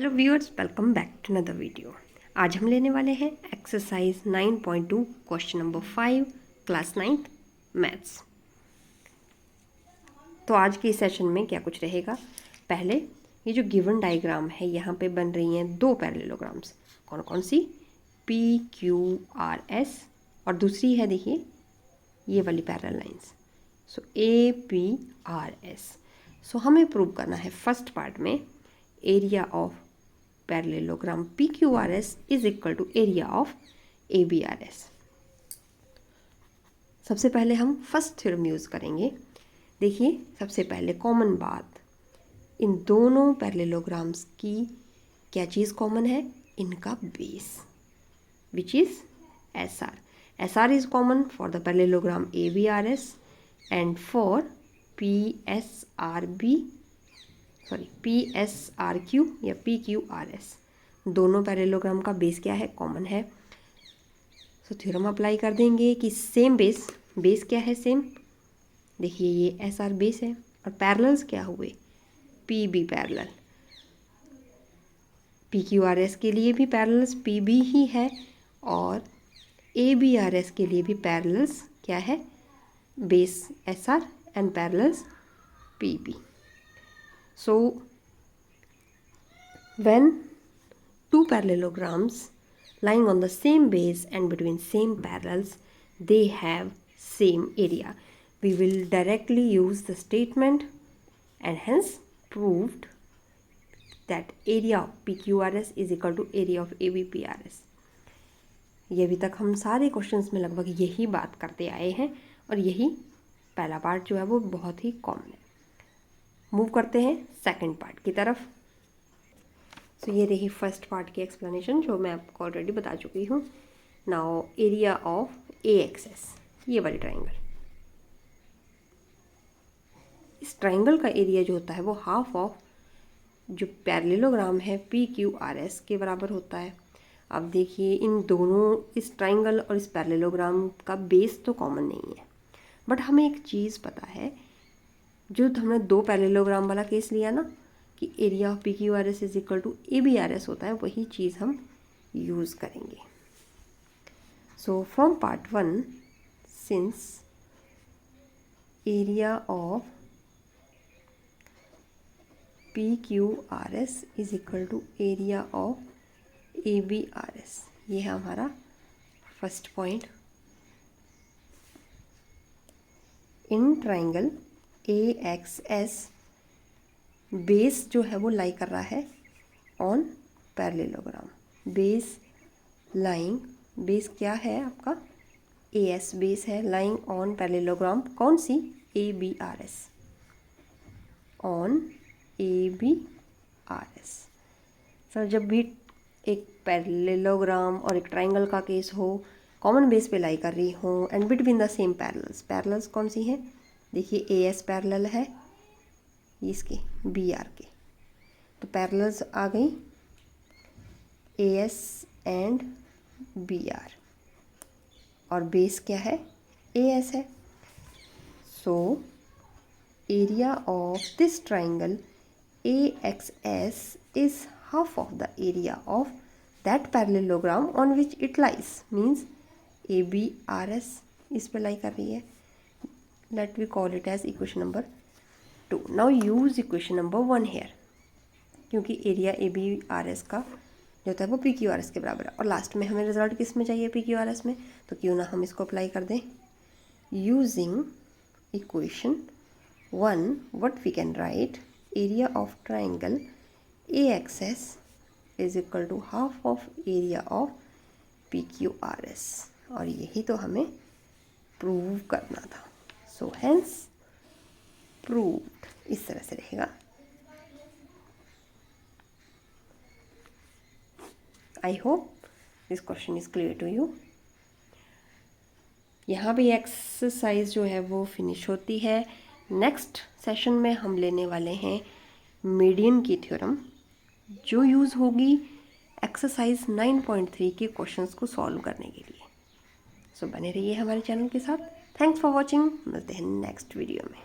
Hello viewers, welcome back to another video. आज हम लेने वाले हैं exercise 9.2 question number 5 class 9th maths. तो आज के सेशन में क्या कुछ रहेगा, पहले ये जो गिवन डायग्राम है यहाँ पे बन रही हैं दो पैरेललोग्राम्स। कौन कौन सी? PQRS और दूसरी है देखिए ये वाली parallel lines, so APRS। So हमें प्रूव करना है फर्स्ट पार्ट में area of parallelogram PQRS is equal to area of ABRS। सबसे पहले हम फर्स्ट थ्योरम यूज़ करेंगे। देखिए सबसे पहले कॉमन बात, इन दोनों पैरेललोग्राम्स की क्या चीज़ कॉमन है? इनका base, which is SR। SR is common for the parallelogram ABRS and for PSRQ या PQRS। दोनों पैरेललोग्राम का बेस क्या है? कॉमन है। सो थ्योरम अप्लाई कर देंगे कि सेम बेस क्या है? सेम। देखिए ये SR बेस है और पैरेलल्स क्या हुए? PB parallel. PQRS के लिए भी पैरेलल्स PB ही है और ABRS के लिए भी पैरेलल्स क्या है? Base SR and parallels PB. So when two parallelograms lying on the same base and between same parallels, they have same area. We will directly use the statement and hence proved that area of PQRS is equal to area of ABPRS. ये अभी तक हम सारे questions में लगभग यही बात करते आए हैं और यही पहला पार्ट जो है वो बहुत ही कॉमन है। मूव करते हैं सेकंड पार्ट की तरफ। सो ये रही फर्स्ट पार्ट की एक्सप्लेनेशन जो मैं आपको ऑलरेडी बता चुकी हूँ। नाउ एरिया ऑफ AXS, ये वाली ट्राइंगल, इस ट्राइंगल का एरिया जो होता है वो हाफ ऑफ जो पैरेललोग्राम है PQRS के बराबर होता है। अब देखिए इन दोनों, इस ट्राइंगल और इस पैरेललोग्राम का बेस तो कॉमन नहीं है, बट हमें एक चीज़ पता है, जो हमने दो पैरेललोग्राम वाला केस लिया ना कि area of PQRS is equal to ABRS होता है, वही चीज़ हम यूज़ करेंगे। So from part 1, since area of PQRS is equal to area of ABRS, ये है हमारा first point. In triangle AXS base जो है वो लाई कर रहा है on parallelogram. Base lying, base क्या है आपका? AS बेस है, लाइंग ऑन पैरेललोग्राम कौन सी? ABRS, on ABRS। सर जब भी एक पैरेललोग्राम और एक ट्राइंगल का केस हो, कॉमन बेस पे लाई कर रही हूँ and between the same parallels कौन सी हैं? देखिए AS पैरेलल है इसके BR के, तो पैरेलल्स आ गई AS एंड BR और बेस क्या है? AS है। So area of this triangle AXS is half of the area of that parallelogram on which it lies, means ABRS इस पे लाई कर रही है। Let we call it as equation number 2. Now use equation number 1 here, क्योंकि area ABRS का जो होता है वो PQRS के बराबर है और लास्ट में हमें रिजल्ट किस में चाहिए? PQRS में। तो क्यों ना हम इसको अप्लाई कर दें। Using equation 1, what we can write, area of triangle AXS is equal to half of area of PQRS, और यही तो हमें प्रूव करना था। सो हेंस प्रूव्ड, इस तरह से रहेगा। I hope this question is clear to you. यहाँ भी एक्सरसाइज जो है वो फिनिश होती है। नेक्स्ट सेशन में हम लेने वाले हैं मीडियन की थ्योरम, जो यूज़ होगी एक्सरसाइज 9.3 के क्वेश्चंस को सॉल्व करने के लिए। सो बने रहिए हमारे चैनल के साथ। थैंक्स फॉर वॉचिंग, मिलते हैं नेक्स्ट वीडियो में।